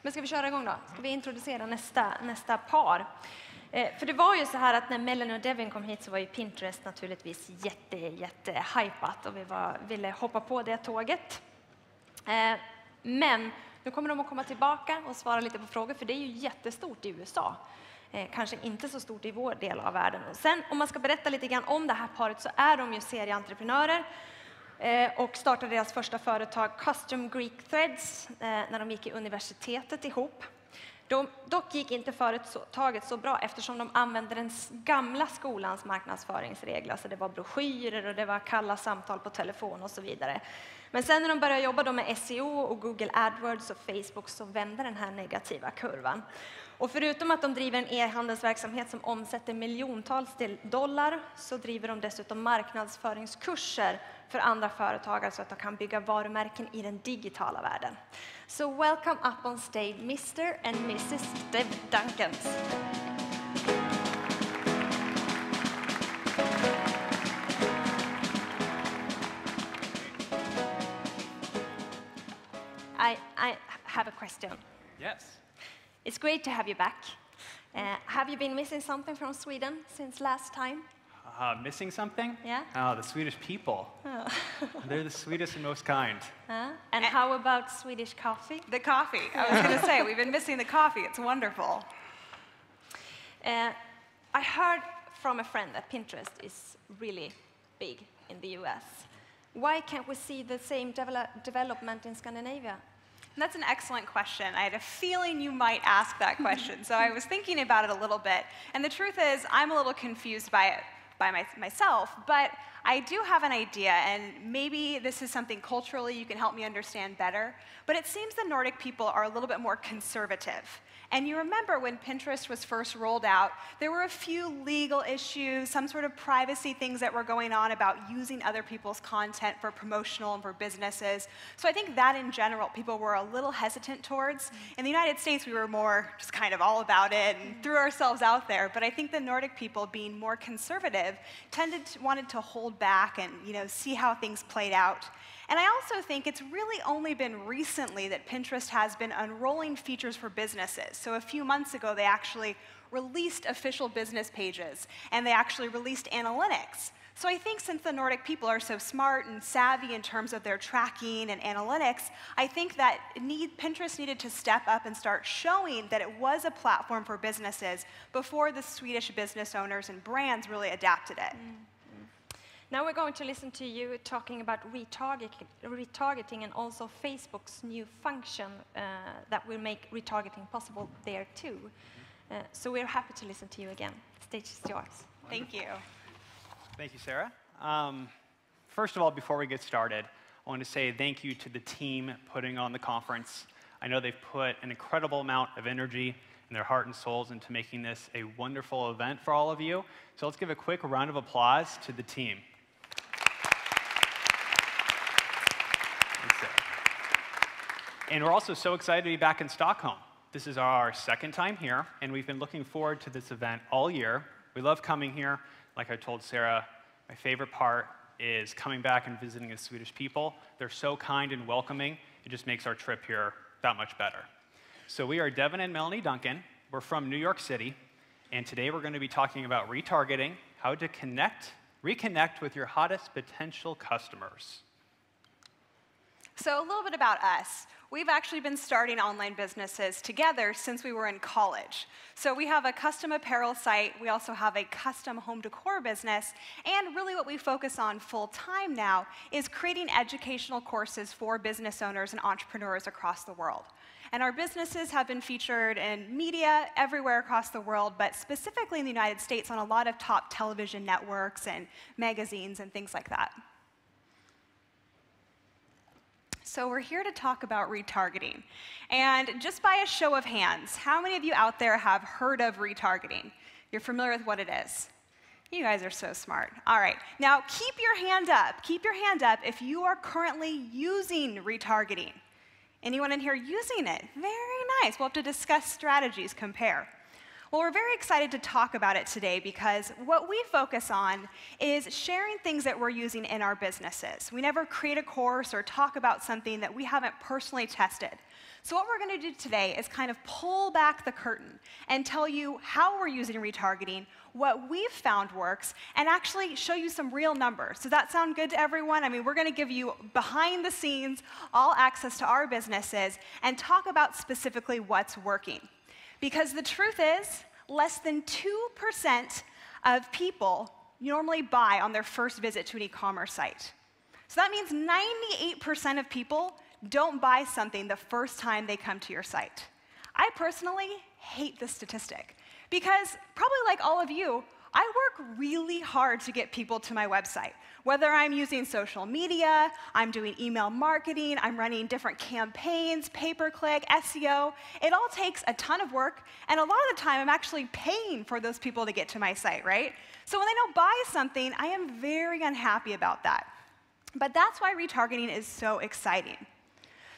Men ska vi köra igång då? Ska vi introducera nästa par? För det var ju så här att när Melanie och Devin kom hit så var ju Pinterest naturligtvis jättehypat och vi ville hoppa på det tåget. Men nu kommer de att komma tillbaka och svara lite på frågor, för det är ju jättestort i USA. Kanske inte så stort i vår del av världen. Och sen om man ska berätta lite grann om det här paret så är de ju serieentreprenörer och startade deras första företag Custom Greek Threads när de gick i universitetet ihop. Dock gick inte företaget så bra eftersom de använde den gamla skolans marknadsföringsregler. Alltså det var broschyrer och det var kalla samtal på telefon och så vidare. Men sen när de började jobba med SEO och Google AdWords och Facebook så vände den här negativa kurvan. Och förutom att de driver en e-handelsverksamhet som omsätter miljontals dollar så driver de dessutom marknadsföringskurser för andra företagare så att de kan bygga varumärken i den digitala världen. So welcome up on stage Mr. and Mrs. Devin Duncan. I have a question. Yes. It's great to have you back. Have you been missing something from Sweden since last time? Missing something? Yeah. Oh, the Swedish people. Oh. They're the sweetest and most kind. And how about Swedish coffee? The coffee. I was going to say, we've been missing the coffee. It's wonderful. I heard from a friend that Pinterest is really big in the US. Why can't we see the same development in Scandinavia? That's an excellent question. I had a feeling you might ask that question, so I was thinking about it a little bit. And the truth is, I'm a little confused by it myself, but I do have an idea, and maybe this is something culturally you can help me understand better, but it seems the Nordic people are a little bit more conservative. And you remember when Pinterest was first rolled out, there were a few legal issues, some sort of privacy things that were going on about using other people's content for promotional and for businesses. So I think that in general, people were a little hesitant towards. In the United States, we were more just kind of all about it and threw ourselves out there. But I think the Nordic people, being more conservative, wanted to hold back and see how things played out. And I also think it's really only been recently that Pinterest has been unrolling features for businesses. So a few months ago, they actually released official business pages, and they actually released analytics. So I think since the Nordic people are so smart and savvy in terms of their tracking and analytics, I think that Pinterest needed to step up and start showing that it was a platform for businesses before the Swedish business owners and brands really adapted it. Now we're going to listen to you talking about retargeting and also Facebook's new function that will make retargeting possible there too. So we're happy to listen to you again. The stage is yours. Thank you. Thank you, Sarah. First of all, before we get started, I want to say thank you to the team putting on the conference. I know they've put an incredible amount of energy and their heart and souls into making this a wonderful event for all of you. So let's give a quick round of applause to the team. And we're also so excited to be back in Stockholm. This is our second time here, and we've been looking forward to this event all year. We love coming here. Like I told Sarah, my favorite part is coming back and visiting the Swedish people. They're so kind and welcoming. It just makes our trip here that much better. So we are Devin and Melanie Duncan. We're from New York City, and today we're going to be talking about retargeting, how to reconnect with your hottest potential customers. So a little bit about us. We've actually been starting online businesses together since we were in college. So we have a custom apparel site, we also have a custom home decor business, and really what we focus on full time now is creating educational courses for business owners and entrepreneurs across the world. And our businesses have been featured in media everywhere across the world, but specifically in the United States on a lot of top television networks and magazines and things like that. So we're here to talk about retargeting. And just by a show of hands, how many of you out there have heard of retargeting? You're familiar with what it is? You guys are so smart. All right. Now, keep your hand up. Keep your hand up if you are currently using retargeting. Anyone in here using it? Very nice. We'll have to discuss strategies, compare. Well, we're very excited to talk about it today because what we focus on is sharing things that we're using in our businesses. We never create a course or talk about something that we haven't personally tested. So what we're going to do today is kind of pull back the curtain and tell you how we're using retargeting, what we've found works, and actually show you some real numbers. Does that sound good to everyone? I mean, we're going to give you behind the scenes, all access to our businesses, and talk about specifically what's working. Because the truth is, less than 2% of people normally buy on their first visit to an e-commerce site. So that means 98% of people don't buy something the first time they come to your site. I personally hate this statistic because, probably like all of you, I work really hard to get people to my website. Whether I'm using social media, I'm doing email marketing, I'm running different campaigns, pay-per-click, SEO, it all takes a ton of work, and a lot of the time I'm actually paying for those people to get to my site, right? So when they don't buy something, I am very unhappy about that. But that's why retargeting is so exciting.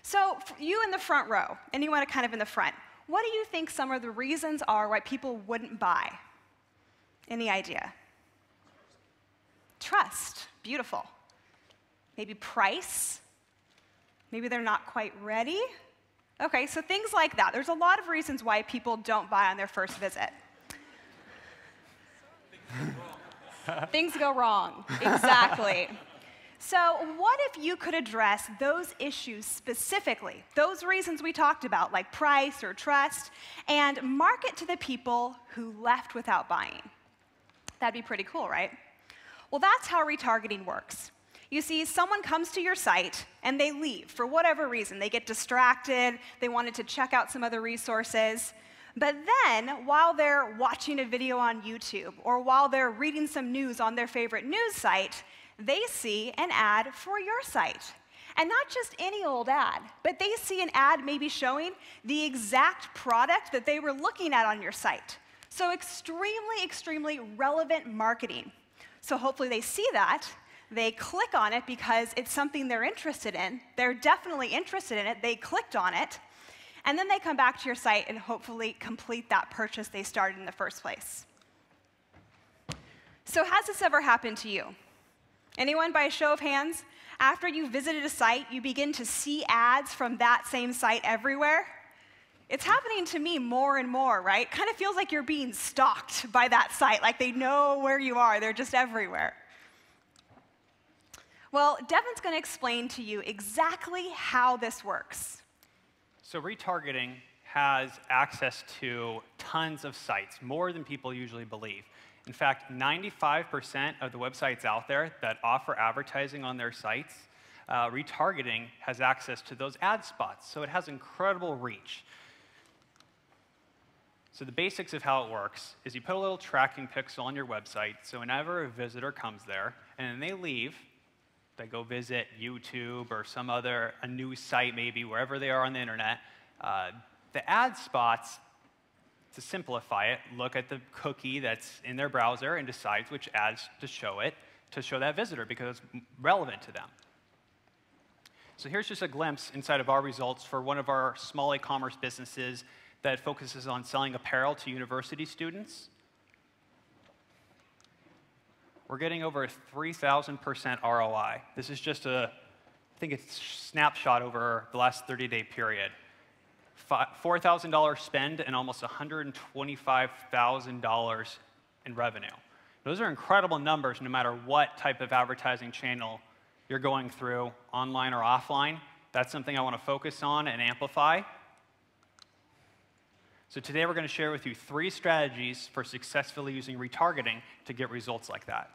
So you in the front row, anyone kind of in the front, what do you think some of the reasons are why people wouldn't buy? Any idea? Trust. Beautiful. Maybe price. Maybe they're not quite ready. Okay, so things like that. There's a lot of reasons why people don't buy on their first visit. Things go wrong. Exactly. So what if you could address those issues specifically, those reasons we talked about, like price or trust, and market to the people who left without buying? That'd be pretty cool, right? Well, that's how retargeting works. You see, someone comes to your site and they leave for whatever reason. They get distracted, they wanted to check out some other resources. But then, while they're watching a video on YouTube or while they're reading some news on their favorite news site, they see an ad for your site. And not just any old ad, but they see an ad maybe showing the exact product that they were looking at on your site. So extremely, extremely relevant marketing. So hopefully they see that, they click on it because it's something they're interested in. They're definitely interested in it. They clicked on it. And then they come back to your site and hopefully complete that purchase they started in the first place. So has this ever happened to you? Anyone, by a show of hands? After you visited a site, you begin to see ads from that same site everywhere? It's happening to me more and more, right? Kind of feels like you're being stalked by that site, like they know where you are. They're just everywhere. Well, Devin's going to explain to you exactly how this works. So retargeting has access to tons of sites, more than people usually believe. In fact, 95% of the websites out there that offer advertising on their sites, retargeting has access to those ad spots, so it has incredible reach. So the basics of how it works is you put a little tracking pixel on your website, so whenever a visitor comes there and then they leave, they go visit YouTube or some other, a news site maybe, wherever they are on the internet, the ad spots, to simplify it, look at the cookie that's in their browser and decides which ads to show that visitor because it's relevant to them. So here's just a glimpse inside of our results for one of our small e-commerce businesses that focuses on selling apparel to university students. We're getting over a 3,000% ROI. This is just I think it's a snapshot over the last 30-day period. $4,000 spend and almost $125,000 in revenue. Those are incredible numbers no matter what type of advertising channel you're going through, online or offline. That's something I want to focus on and amplify. So today we're going to share with you 3 strategies for successfully using retargeting to get results like that.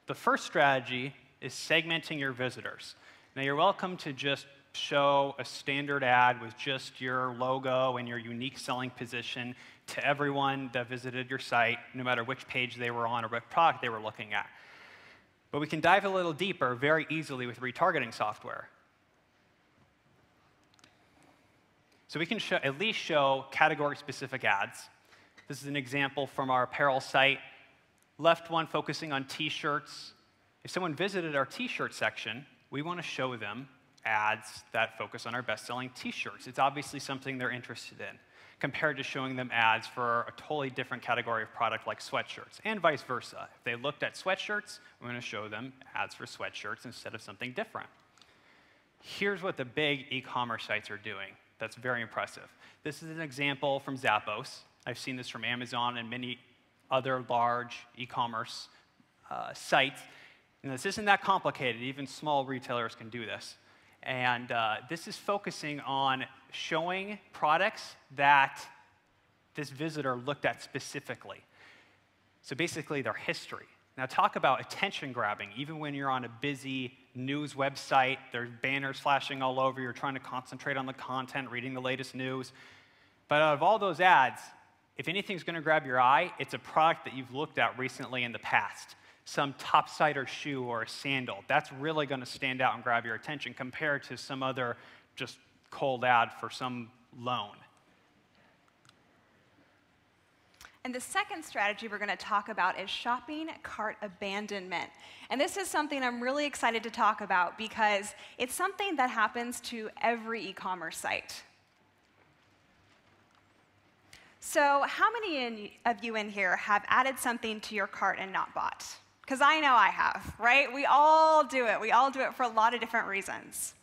The first strategy is segmenting your visitors. Now you're welcome to just show a standard ad with just your logo and your unique selling position to everyone that visited your site, no matter which page they were on or what product they were looking at. But we can dive a little deeper very easily with retargeting software. So we can at least show category-specific ads. This is an example from our apparel site. Left one focusing on T-shirts. If someone visited our T-shirt section, we want to show them ads that focus on our best-selling T-shirts. It's obviously something they're interested in. compared to showing them ads for a totally different category of product like sweatshirts, and vice versa. If they looked at sweatshirts, we're going to show them ads for sweatshirts instead of something different. Here's what the big e-commerce sites are doing that's very impressive. This is an example from Zappos. I've seen this from Amazon and many other large e-commerce sites. And this isn't that complicated. Even small retailers can do this. And this is focusing on showing products that this visitor looked at specifically. So basically, their history. Now, talk about attention grabbing. Even when you're on a busy news website, there's banners flashing all over, you're trying to concentrate on the content, reading the latest news. But out of all those ads, if anything's going to grab your eye, it's a product that you've looked at recently in the past. Some topsider shoe or a sandal. That's really going to stand out and grab your attention compared to some other just cold ad for some loan. And the second strategy we're going to talk about is shopping cart abandonment. And this is something I'm really excited to talk about because it's something that happens to every e-commerce site. So how many of you in here have added something to your cart and not bought? Because I know I have, right? We all do it. We all do it for a lot of different reasons.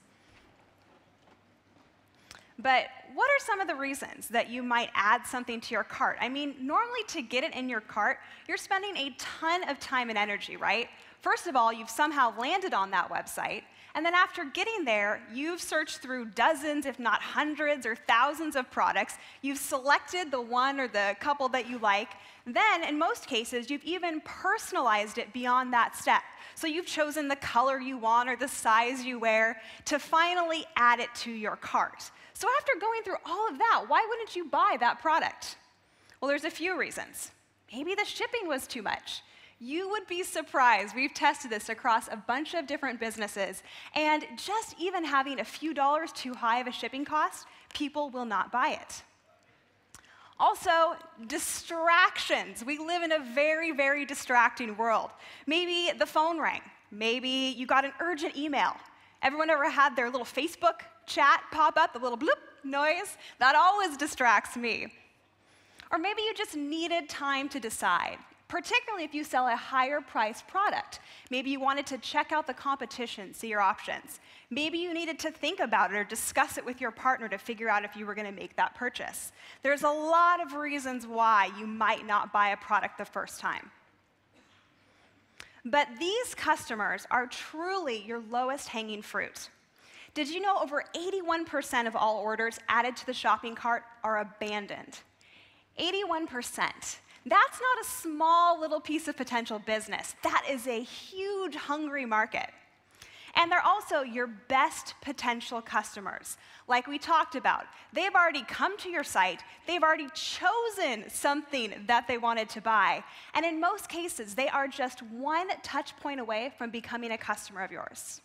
But what are some of the reasons that you might add something to your cart? I mean, normally to get it in your cart, you're spending a ton of time and energy, right? First of all, you've somehow landed on that website. And then after getting there, you've searched through dozens, if not hundreds or thousands of products. You've selected the one or the couple that you like. Then, in most cases, you've even personalized it beyond that step. So you've chosen the color you want or the size you wear to finally add it to your cart. So after going through all of that, why wouldn't you buy that product? Well, there's a few reasons. Maybe the shipping was too much. You would be surprised. We've tested this across a bunch of different businesses. And just even having a few dollars too high of a shipping cost, people will not buy it. Also, distractions. We live in a very, very distracting world. Maybe the phone rang. Maybe you got an urgent email. Everyone ever had their little Facebook chat pop up, the little bloop noise? That always distracts me. Or maybe you just needed time to decide. Particularly if you sell a higher priced product. Maybe you wanted to check out the competition, see your options. Maybe you needed to think about it or discuss it with your partner to figure out if you were going to make that purchase. There's a lot of reasons why you might not buy a product the first time. But these customers are truly your lowest hanging fruit. Did you know over 81% of all orders added to the shopping cart are abandoned? 81%. That's not a small little piece of potential business. That is a huge, hungry market. And they're also your best potential customers. Like we talked about, they've already come to your site, they've already chosen something that they wanted to buy, and in most cases, they are just one touch point away from becoming a customer of yours.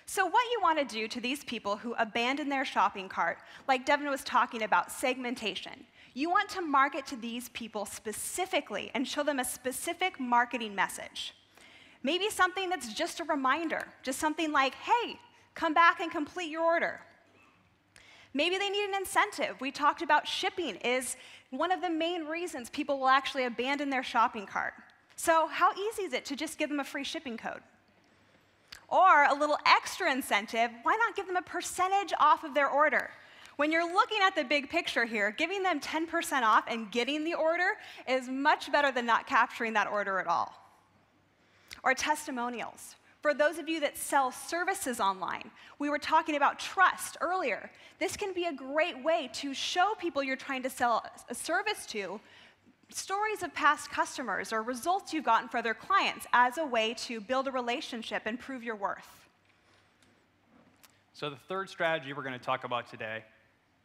So what you want to do to these people who abandon their shopping cart, like Devin was talking about, segmentation. You want to market to these people specifically and show them a specific marketing message. Maybe something that's just a reminder, just something like, hey, come back and complete your order. Maybe they need an incentive. We talked about shipping is one of the main reasons people will actually abandon their shopping cart. So how easy is it to just give them a free shipping code? Or a little extra incentive, why not give them a percentage off of their order? When you're looking at the big picture here, giving them 10% off and getting the order is much better than not capturing that order at all. Or testimonials. For those of you that sell services online, we were talking about trust earlier. This can be a great way to show people you're trying to sell a service to stories of past customers or results you've gotten for their clients as a way to build a relationship and prove your worth. So the third strategy we're going to talk about today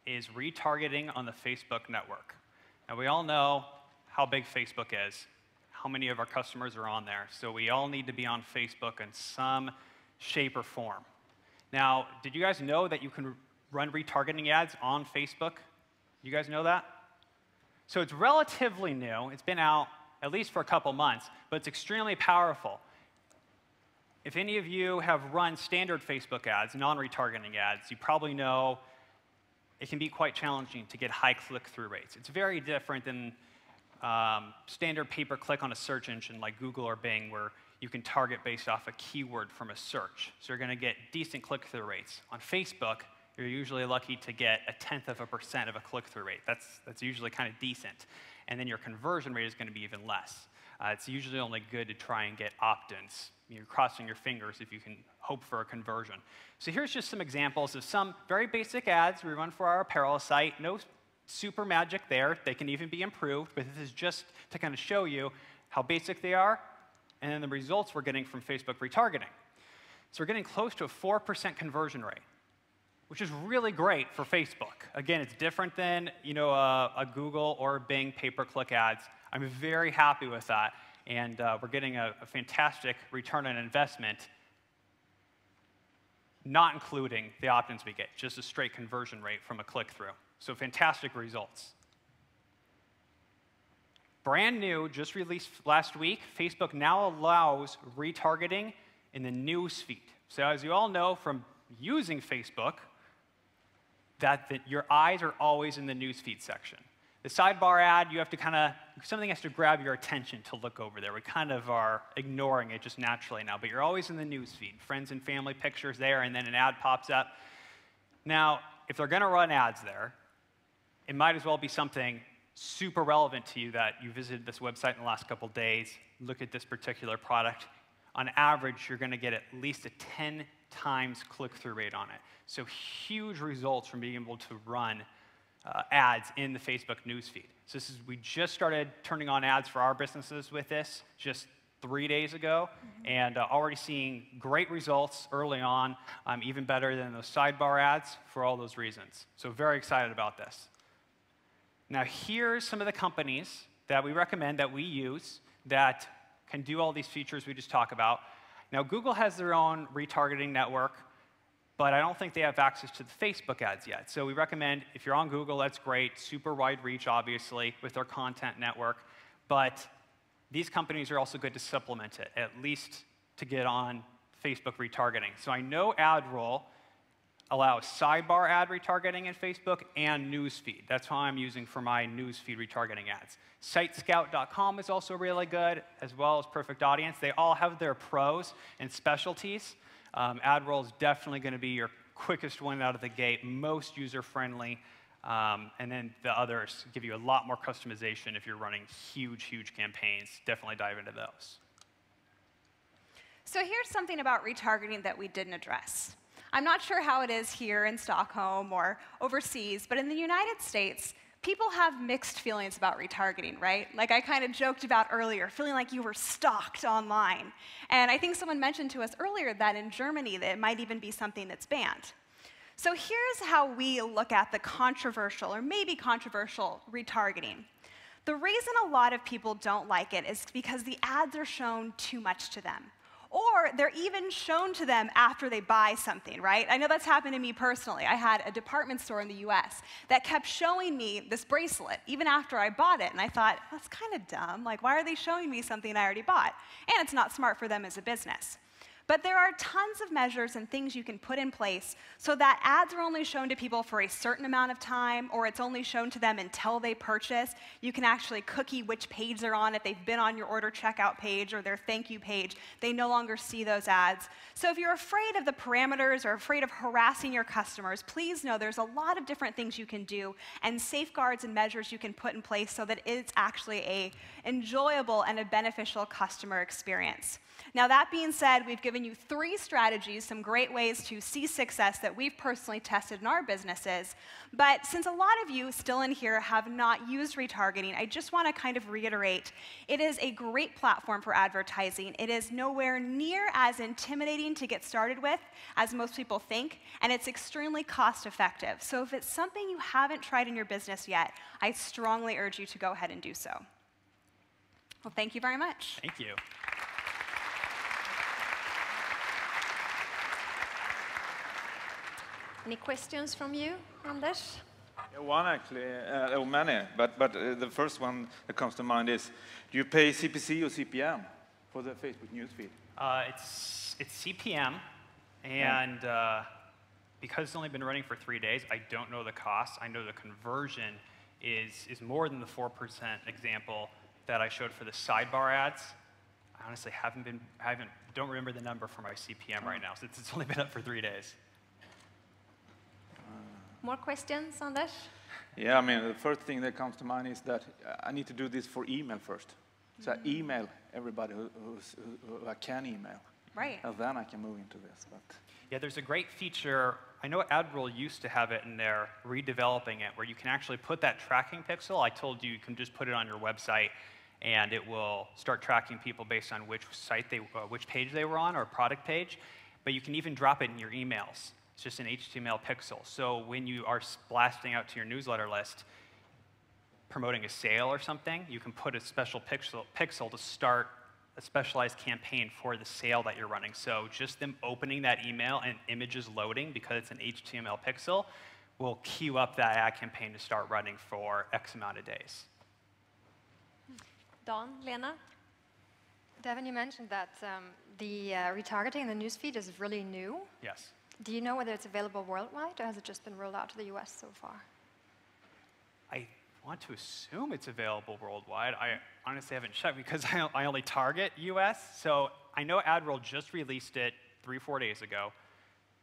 is retargeting on the Facebook network. Now, we all know how big Facebook is, how many of our customers are on there. So we all need to be on Facebook in some shape or form. Now, did you guys know that you can run retargeting ads on Facebook? You guys know that? So it's relatively new. It's been out at least for a couple months, but it's extremely powerful. If any of you have run standard Facebook ads, non-retargeting ads, you probably know it can be quite challenging to get high click-through rates. It's very different than standard pay-per-click on a search engine like Google or Bing, where you can target based off a keyword from a search. So you're going to get decent click-through rates. On Facebook, you're usually lucky to get 0.1% of a click-through rate. That's usually kind of decent. And then your conversion rate is going to be even less. It's usually only good to try and get opt-ins. You're crossing your fingers if you can hope for a conversion. So here's just some examples of some very basic ads we run for our apparel site. No super magic there. They can even be improved, but this is just to kind of show you how basic they are and then the results we're getting from Facebook retargeting. So we're getting close to a 4% conversion rate, which is really great for Facebook. Again, it's different than a Google or Bing pay-per-click ads. I'm very happy with that, and we're getting a fantastic return on investment, not including the opt-ins we get, just a straight conversion rate from a click-through. So fantastic results. Brand new, just released last week, Facebook now allows retargeting in the news feed. So as you all know from using Facebook, that your eyes are always in the news feed section. The sidebar ad, you have to something has to grab your attention to look over there. We kind of are ignoring it just naturally now, but you're always in the news feed. Friends and family pictures there, and then an ad pops up. Now, if they're going to run ads there, it might as well be something super relevant to you that you visited this website in the last couple days, look at this particular product. On average, you're going to get at least a 10 times click-through rate on it. So huge results from being able to run ads in the Facebook newsfeed. So we just started turning on ads for our businesses with this just 3 days ago, and already seeing great results early on, even better than those sidebar ads for all those reasons. So very excited about this. Now here's some of the companies that we recommend that we use that can do all these features we just talked about. Now Google has their own retargeting network, but I don't think they have access to the Facebook ads yet. So we recommend, if you're on Google, that's great, super wide reach, obviously, with their content network. But these companies are also good to supplement it, at least to get on Facebook retargeting. So I know AdRoll allows sidebar ad retargeting in Facebook and newsfeed. That's how I'm using for my newsfeed retargeting ads. SiteScout.com is also really good, as well as Perfect Audience. They all have their pros and specialties. AdRoll is definitely going to be your quickest one out of the gate, most user-friendly, and then the others give you a lot more customization if you're running huge, huge campaigns. Definitely dive into those. So here's something about retargeting that we didn't address. I'm not sure how it is here in Stockholm or overseas, but in the United States, people have mixed feelings about retargeting, right? Like I kind of joked about earlier, feeling like you were stalked online. And I think someone mentioned to us earlier that in Germany, that it might even be something that's banned. So here's how we look at the controversial, or maybe controversial, retargeting. The reason a lot of people don't like it is because the ads are shown too much to them. Or they're even shown to them after they buy something, right? I know that's happened to me personally. I had a department store in the US that kept showing me this bracelet even after I bought it. And I thought, that's kind of dumb. Like, why are they showing me something I already bought? And it's not smart for them as a business. But there are tons of measures and things you can put in place so that ads are only shown to people for a certain amount of time, or it's only shown to them until they purchase. You can actually cookie which page they're on. If they've been on your order checkout page or their thank you page, they no longer see those ads. So if you're afraid of the parameters or afraid of harassing your customers, please know there's a lot of different things you can do and safeguards and measures you can put in place so that it's actually an enjoyable and a beneficial customer experience. Now, that being said, we've given you 3 strategies, some great ways to see success that we've personally tested in our businesses. But since a lot of you still in here have not used retargeting, I just want to kind of reiterate, it is a great platform for advertising. It is nowhere near as intimidating to get started with as most people think, and it's extremely cost-effective. So if it's something you haven't tried in your business yet, I strongly urge you to go ahead and do so. Well, thank you very much. Thank you. Any questions from you, Anders? Yeah, one actually, or many, but the first one that comes to mind is, do you pay CPC or CPM for the Facebook newsfeed? It's CPM, and because it's only been running for 3 days, I don't know the cost. I know the conversion is more than the 4% example that I showed for the sidebar ads. I honestly don't remember the number for my CPM right now, since it's only been up for 3 days. More questions on this? Yeah, I mean, the first thing that comes to mind is that I need to do this for email first. So I email everybody who I can email. Right. And then I can move into this. But Yeah, there's a great feature. I know AdRoll used to have it, and they're redeveloping it, where you can actually put that tracking pixel. I told you can just put it on your website, and it will start tracking people based on which site which page they were on, or product page. But you can even drop it in your emails. It's just an HTML pixel. So when you are blasting out to your newsletter list, promoting a sale or something, you can put a special pixel to start a specialized campaign for the sale that you're running. So just them opening that email and images loading, because it's an HTML pixel, will queue up that ad campaign to start running for X amount of days. Don, Lena? Devin, you mentioned that the retargeting in the newsfeed is really new. Yes. Do you know whether it's available worldwide, or has it just been rolled out to the US so far? I want to assume it's available worldwide. I honestly haven't checked, because I only target US. So I know AdRoll just released it 3-4 days ago.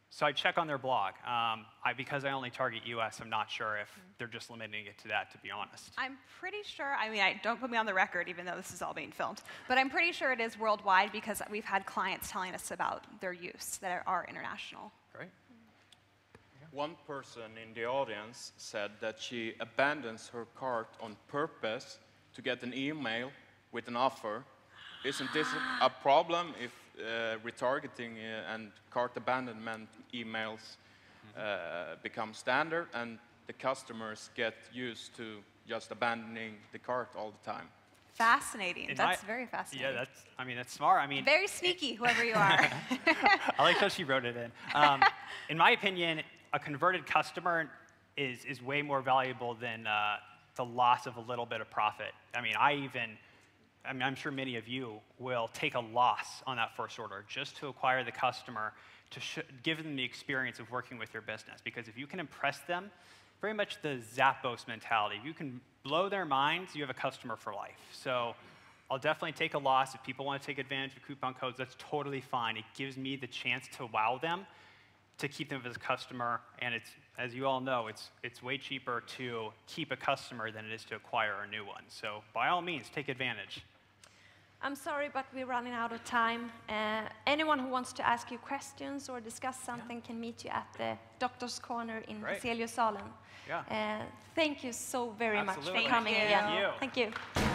So I check on their blog. Because I only target US, I'm not sure if they're just limiting it to that, to be honest. I'm pretty sure, I mean, don't put me on the record, even though this is all being filmed, but I'm pretty sure it is worldwide, because we've had clients telling us about their use that are international. Great. One person in the audience said that she abandons her cart on purpose to get an email with an offer. Isn't this a problem if retargeting and cart abandonment emails become standard and the customers get used to just abandoning the cart all the time? Fascinating. That's very fascinating. Yeah, that's smart. Very sneaky, whoever you are. I like how she wrote it in. In my opinion, a converted customer is way more valuable than the loss of a little bit of profit. I'm sure many of you will take a loss on that first order just to acquire the customer, to give them the experience of working with your business. Because if you can impress them, very much the Zappos mentality, if you can blow their minds, you have a customer for life. So I'll definitely take a loss. If people want to take advantage of coupon codes, that's totally fine. It gives me the chance to wow them, to keep them as a customer. And it's, as you all know, it's way cheaper to keep a customer than it is to acquire a new one. So by all means, take advantage. I'm sorry, but we're running out of time. Anyone who wants to ask you questions or discuss something can meet you at the Doctor's Corner in Celiusalen. Yeah. Thank you so very much Absolutely. for coming Thank again. you. Thank you.